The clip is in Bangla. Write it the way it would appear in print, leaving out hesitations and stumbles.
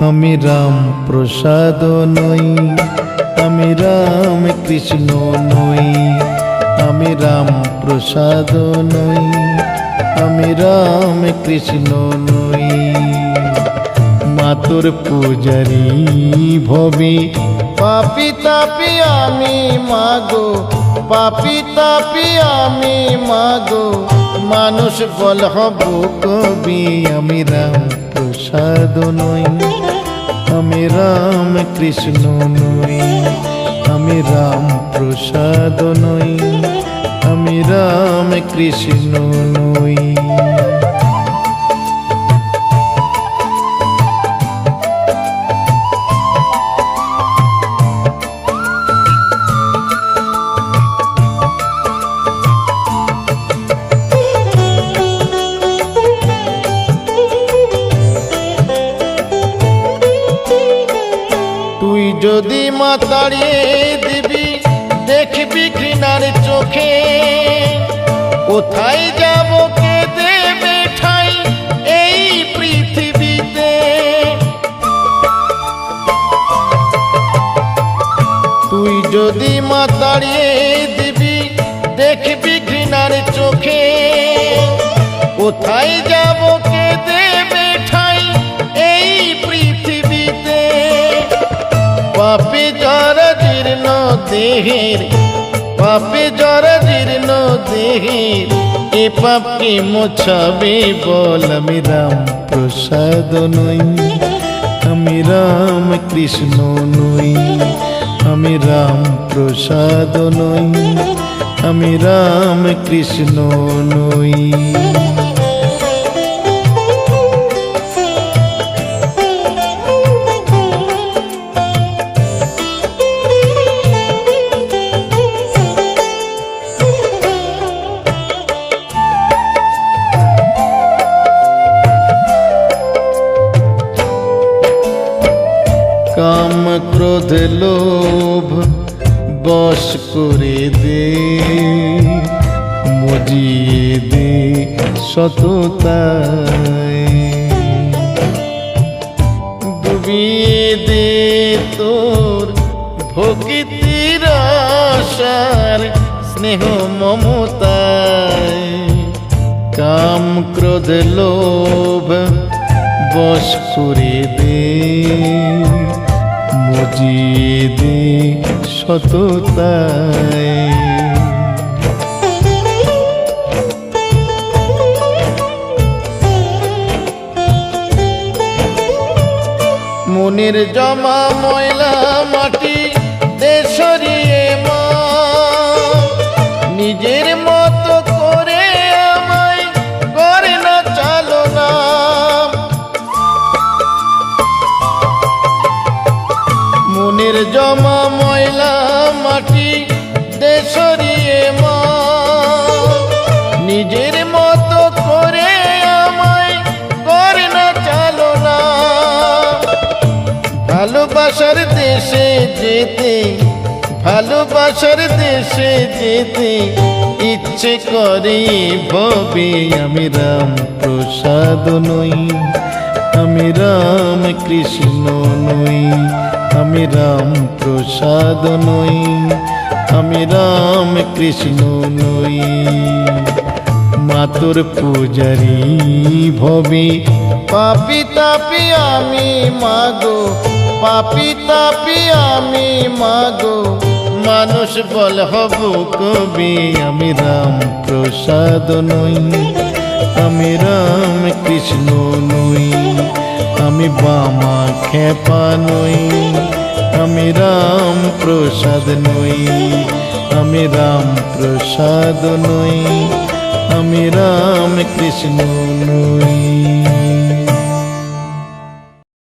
আমি রাম প্রসাদ নই, আমি রাম কৃষ্ণ নই, আমি রাম প্রসাদ নই, আমি রাম কৃষ্ণ নই। মাতর পূজারি ভবি পাপি তাপি আমি মাগো, পাপি তাপি আমি মাগো, মানুষ বল হব কবি। আমি রাম প্রসাদ নই, আমি রাম কৃষ্ণ নই, আমি রাম প্রসাদ নই, আমি রাম কৃষ্ণ নই। তুই যদি মাতাড়িয়ে দিবি দেখবি ঘৃণার চোখে, কোথায় যাব কে দেবে ঠাই এই পৃথিবীতে। তুই যদি মাতাড়িয়ে দিবি দেখবি ঘৃণার চোখে, কোথায় যাব কে দেবে ঠাই এই পৃথিবীতে। পাপে জরা জীর্ণ দেহের, পাপে জরা জীর্ণ দেহের, এ পাপকে মোছাবে বল। আমি রাম প্রসাদ নই, আমি রাম কৃষ্ণ নই, আমি রাম প্রসাদ নই, আমি রাম কৃষ্ণ নই। কাম ক্রোধ লোভ বশ করে দে, মজিয়ে দে সততায়, ডুবিয়ে দে তোর ভক্তির আশার স্নেহ মমতায়। কাম ক্রোধ লোভ বশ করে দে, মজিয়ে দে সততায়। মনের জমা ময়লা মাটি দে সরিয়ে মা, নিজের মতো করে আমায় করে না চালনা। মনের জমা ময়লা মাটি দে সরিয়ে মা, নিজের মতো করে আমায় করে না চালনা। ভালোবাসার দেশে যেতে, ভালোবাসার দেশে যেতে ইচ্ছে করে ভবে। আমি রাম প্রসাদ নই, আমি রাম কৃষ্ণ নই, আমি রাম প্রসাদ নই, আমি রাম কৃষ্ণ নই। মাতর পূজারি ভবি পাপি তাপি আমি মাগো, পাপি তাপি আমি মাগো, মানুষ বল হব কবি। আমি রাম প্রসাদ নই, আমি রাম কৃষ্ণ নই, আমি বামা খেপা নই, আমি রাম প্রসাদ নই, আমি রাম প্রসাদ নই, আমি রাম কৃষ্ণ নই।